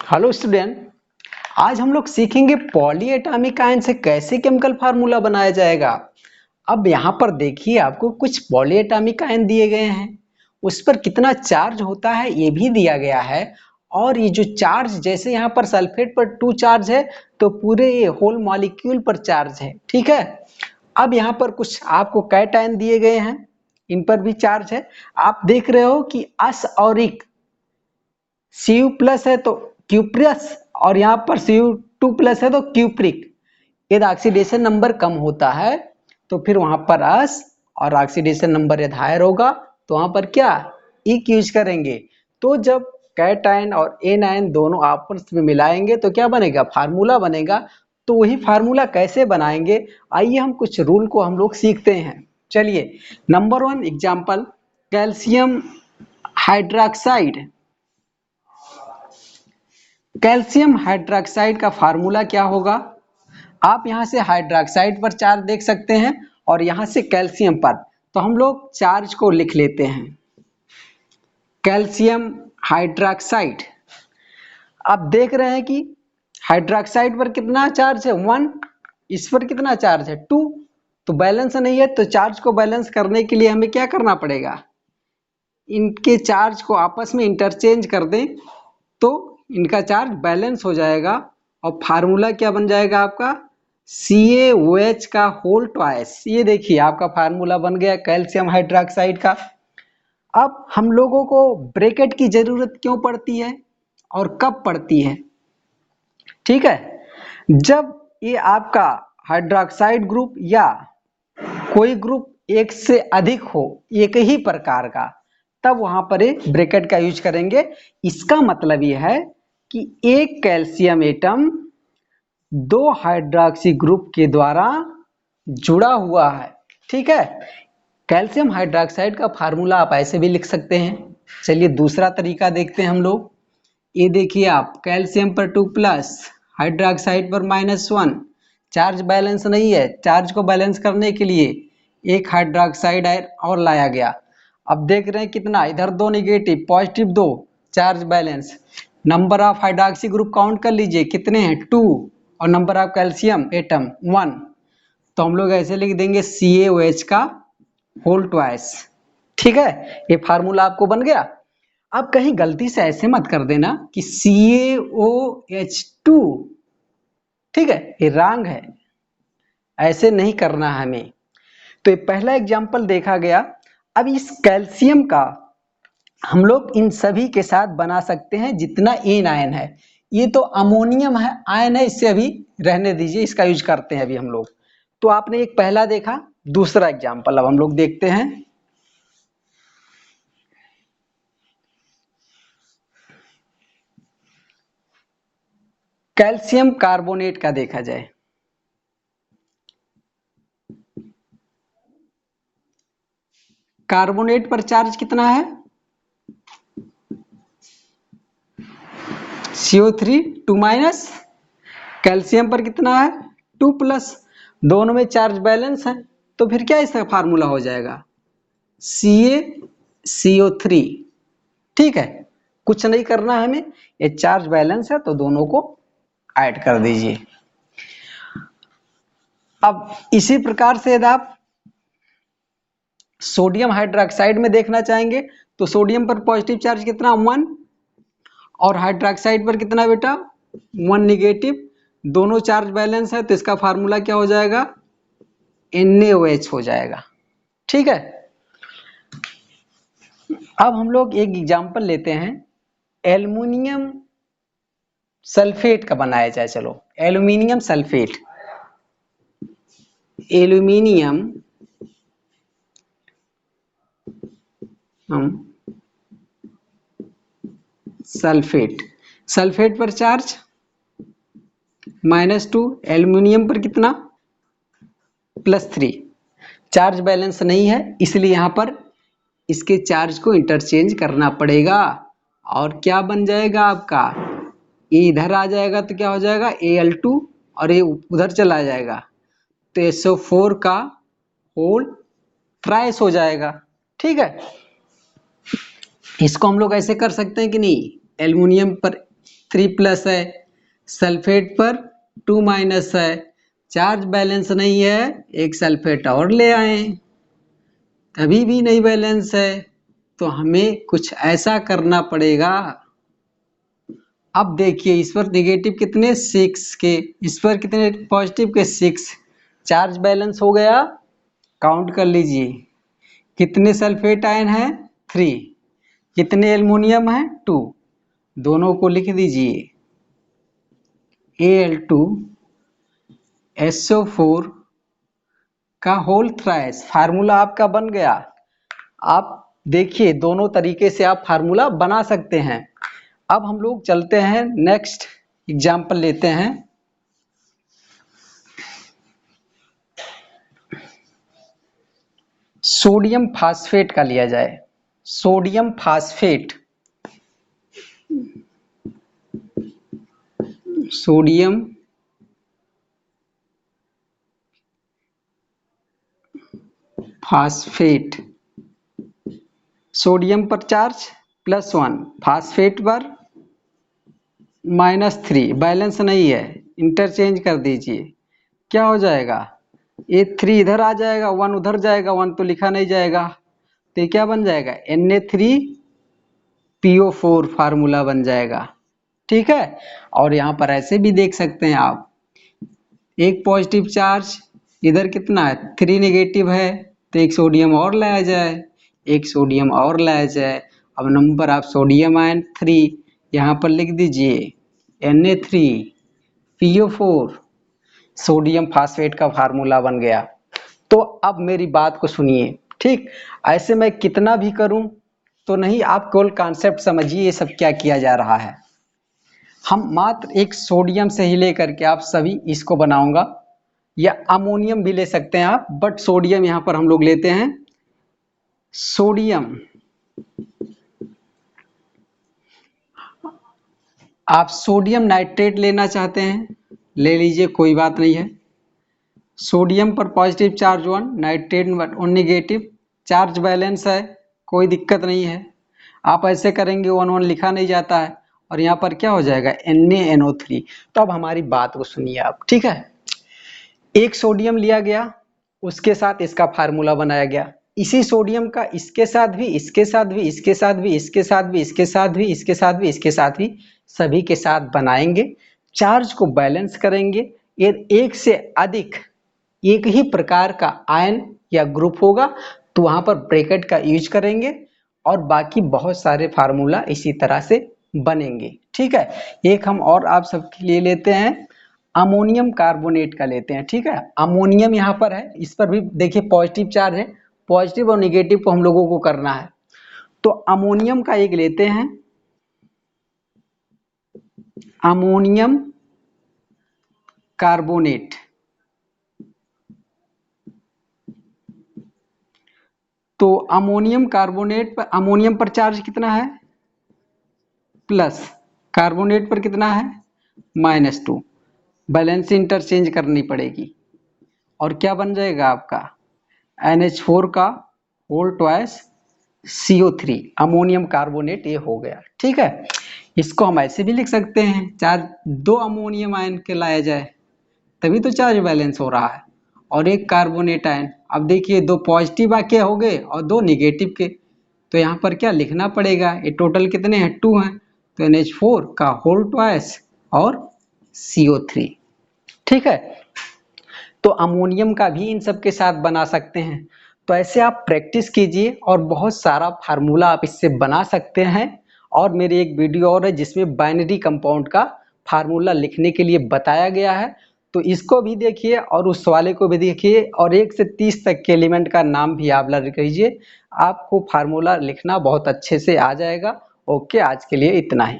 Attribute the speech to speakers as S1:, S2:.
S1: Hello student, आज हम लोग सीखेंगे पॉलीएटॉमिक आयन से कैसे केमिकल फार्मूला बनाया जाएगा। अब यहाँ पर देखिए, आपको कुछ पॉलीएटॉमिक आयन दिए गए हैं, उस पर कितना चार्ज होता है ये भी दिया गया है। और ये जो चार्ज, जैसे यहाँ पर सल्फेट पर 2 चार्ज है तो पूरे ये होल मॉलिक्यूल पर चार्ज है। ठीक है। अब यहाँ पर कुछ आपको कैटायन दिए गए हैं, इन पर भी चार्ज है। आप देख रहे हो कि अस और इक Cu प्लस है तो क्यूप्रियस, और यहाँ पर Cu2 प्लस है तो क्यूप्रिक। यदि ऑक्सीडेशन नंबर कम होता है तो फिर वहां पर अस, और ऑक्सीडेशन नंबर यदि हायर होगा तो वहां पर क्या इक यूज करेंगे। तो जब कैटायन और एनायन दोनों आपस में मिलाएंगे तो क्या बनेगा, फार्मूला बनेगा। तो वही फार्मूला कैसे बनाएंगे, आइए हम कुछ रूल को हम लोग सीखते हैं। चलिए, number 1 example, calcium hydroxide. Calcium hydroxide का फार्मूला क्या होगा। आप यहां से हाइड्रोक्साइड पर चार्ज देख सकते हैं और यहां से कैल्शियम पर, तो हम लोग चार्ज को लिख लेते हैं, कैल्शियम हाइड्रोक्साइड। आप देख रहे हैं कि हाइड्रोक्साइड पर कितना चार्ज है 1, इस पर कितना चार्ज है 2, तो बैलेंस नहीं है। तो चार्ज को बैलेंस करने के लिए हमें क्या करना पड़ेगा, इनके चार्ज को आपस में इंटरचेंज कर दें तो इनका चार्ज बैलेंस हो जाएगा। और फार्मूला क्या बन जाएगा आपका, CaOH का होल ट्वाइस। ये देखिए आपका फार्मूला बन गया कैल्शियम हाइड्रोक्साइड का। अब हम लोगों को ब्रैकेट की जरूरत क्यों पड़ती है और कब पड़ती है। ठीक है, जब ये आपका हाइड्रोक्साइड ग्रुप या कोई ग्रुप एक से अधिक हो, एक ही प्रकार का, तब वहां पर एक ब्रैकेट का यूज करेंगे। इसका मतलब यह है कि एक कैल्शियम एटम 2 हाइड्रोक्सी ग्रुप के द्वारा जुड़ा हुआ है। ठीक है, कैल्शियम हाइड्रोक्साइड का फार्मूला आप ऐसे भी लिख सकते हैं। चलिए दूसरा तरीका देखते हैं हम लोग। ये देखिए आप, कैल्शियम पर 2 प्लस, हाइड्रोक्साइड पर -1, चार्ज बैलेंस नहीं है। चार्ज को बैलेंस करने के लिए एक हाइड्रोक्साइड और लाया गया। अब देख रहे हैं कितना, इधर 2 negative, positive 2, charge balance. Number of hydroxy group count कर लीजिए कितने हैं 2, और नंबर ऑफ कैल्शियम एटम 1। तो हम लोग ऐसे लिख देंगे CaOH का होल ट्वाइस। ठीक है, ये फार्मूला आपको बन गया। अब कहीं गलती से ऐसे मत कर देना कि CaOH2, ठीक है, ये रॉन्ग है, ऐसे नहीं करना है हमें। तो ये पहला एग्जांपल देखा गया। अब इस कैल्शियम का हम लोग इन सभी के साथ बना सकते हैं जितना एन आयन है। ये तो अमोनियम है आयन है, इससे अभी रहने दीजिए, इसका यूज करते हैं अभी हम लोग। तो आपने एक पहला देखा, दूसरा एग्जांपल अब हम लोग देखते हैं। कैल्शियम कार्बोनेट का देखा जाए। कार्बोनेट पर चार्ज कितना है, CO3 2 माइनस, कैल्शियम पर कितना है 2 प्लस, दोनों में चार्ज बैलेंस है। तो फिर क्या इसका फार्मूला हो जाएगा, CaCO3। ठीक है, कुछ नहीं करना है हमें, ये चार्ज बैलेंस है तो दोनों को ऐड कर दीजिए। अब इसी प्रकार से यदि आप सोडियम हाइड्रोक्साइड में देखना चाहेंगे तो सोडियम पर पॉजिटिव चार्ज कितना 1, और हाइड्रोक्साइड पर कितना बेटा 1 निगेटिव, दोनों चार्ज बैलेंस है तो इसका फार्मूला क्या हो जाएगा, NaOH हो जाएगा। ठीक है, अब हम लोग एक एग्जांपल लेते हैं, एल्युमिनियम सल्फेट का बनाया जाए। चलो, aluminium sulphate, aluminium sulphate, sulphate पर चार्ज -2, एल्युमिनियम पर कितना +3, चार्ज बैलेंस नहीं है इसलिए यहां पर इसके चार्ज को इंटरचेंज करना पड़ेगा। और क्या बन जाएगा आपका, ये इधर आ जाएगा तो क्या हो जाएगा Al2, और ये उधर चला जाएगा तो SO4 का होल ट्राइस हो जाएगा। ठीक है, इसको हम लोग ऐसे कर सकते हैं कि नहीं, एल्युमिनियम पर 3 प्लस है, सल्फेट पर 2 माइनस है, चार्ज बैलेंस नहीं है, एक सल्फेट और ले आए, तभी भी नहीं बैलेंस है, तो हमें कुछ ऐसा करना पड़ेगा। अब देखिए इस पर निगेटिव कितने 6 के, इस पर कितने पॉजिटिव के 6, चार्ज बैलेंस हो गया। काउंट कर लीजिए कितने सल्फेट आयन है 3, कितने एल्युमिनियम है 2, दोनों को लिख दीजिए Al2SO4 का होल थ्राइस, फार्मूला आपका बन गया। आप देखिए दोनों तरीके से आप फार्मूला बना सकते हैं। अब हम लोग चलते हैं नेक्स्ट एग्जाम्पल लेते हैं। सोडियम फास्फेट का लिया जाए। Sodium phosphate, sodium phosphate, sodium पर चार्ज +1, फास्फेट पर -3, बैलेंस नहीं है, इंटरचेंज कर दीजिए, क्या हो जाएगा, ये 3 इधर आ जाएगा, 1 उधर जाएगा, 1 तो लिखा नहीं जाएगा, तो ये क्या बन जाएगा Na3PO4 फार्मूला बन जाएगा। ठीक है, और यहाँ पर ऐसे भी देख सकते हैं आप, एक पॉजिटिव चार्ज, इधर कितना है 3 नेगेटिव है, तो एक सोडियम और लाया जाए, एक सोडियम और लाया जाए। अब नंबर ऑफ सोडियम आयन 3 यहाँ पर लिख दीजिए, Na3PO4 सोडियम फास्फेट का फार्मूला बन गया। तो अब मेरी बात को सुनिए, ठीक, ऐसे मैं कितना भी करूं तो नहीं, आप केवल कॉन्सेप्ट समझिए ये सब क्या किया जा रहा है। हम मात्र एक सोडियम से ही लेकर के आप सभी इसको बनाऊंगा, या अमोनियम भी ले सकते हैं आप, बट सोडियम यहां पर हम लोग लेते हैं। सोडियम, आप सोडियम नाइट्रेट लेना चाहते हैं ले लीजिए, कोई बात नहीं है। सोडियम पर positive charge 1, nitrate 1 negative, charge balance है, कोई दिक्कत नहीं है। आप ऐसे करेंगे 1 1 लिखा नहीं जाता है, और यहाँ पर क्या हो जाएगा NaNO3। तो अब हमारी बात को सुनिए आप, ठीक है, एक सोडियम लिया गया, उसके साथ इसका फार्मूला बनाया गया, इसी सोडियम का इसके साथ भी, इसके साथ भी, इसके साथ भी, इसके साथ भी, इसके साथ भी, इसके साथ भी, इसके साथ भी, सभी के साथ बनाएंगे, चार्ज को बैलेंस करेंगे। ये एक से अधिक एक ही प्रकार का आयन या ग्रुप होगा तो वहां पर ब्रैकेट का यूज करेंगे, और बाकी बहुत सारे फार्मूला इसी तरह से बनेंगे। ठीक है, एक हम और आप सबके लिए लेते हैं, अमोनियम कार्बोनेट का लेते हैं। ठीक है, अमोनियम यहाँ पर है, इस पर भी देखिए पॉजिटिव चार्ज है, पॉजिटिव और निगेटिव को हम लोगों को करना है, तो अमोनियम का एक लेते हैं, अमोनियम कार्बोनेट। तो अमोनियम कार्बोनेट पर, अमोनियम पर चार्ज कितना है प्लस, कार्बोनेट पर कितना है -2, बैलेंस इंटरचेंज करनी पड़ेगी, और क्या बन जाएगा आपका NH4 का whole twice CO3, ammonium carbonate ये हो गया। ठीक है, इसको हम ऐसे भी लिख सकते हैं, चार्ज 2 अमोनियम आयन के लाया जाए तभी तो चार्ज बैलेंस हो रहा है, और एक कार्बोनेट आयन। अब देखिए 2 पॉजिटिव आके हो गए और 2 निगेटिव के, तो यहाँ पर क्या लिखना पड़ेगा, ये टोटल कितने हैं 2 हैं, तो NH4 का होल ट्वाइस और CO3। ठीक है, तो अमोनियम का भी इन सब के साथ बना सकते हैं। तो ऐसे आप प्रैक्टिस कीजिए और बहुत सारा फार्मूला आप इससे बना सकते हैं। और मेरी एक वीडियो और है जिसमें बाइनरी कंपाउंड का फार्मूला लिखने के लिए बताया गया है, तो इसको भी देखिए और उस वाले को भी देखिए, और 1 से 30 तक के एलिमेंट का नाम भी आप लर्न कीजिए, आपको फार्मूला लिखना बहुत अच्छे से आ जाएगा। ओके, आज के लिए इतना ही।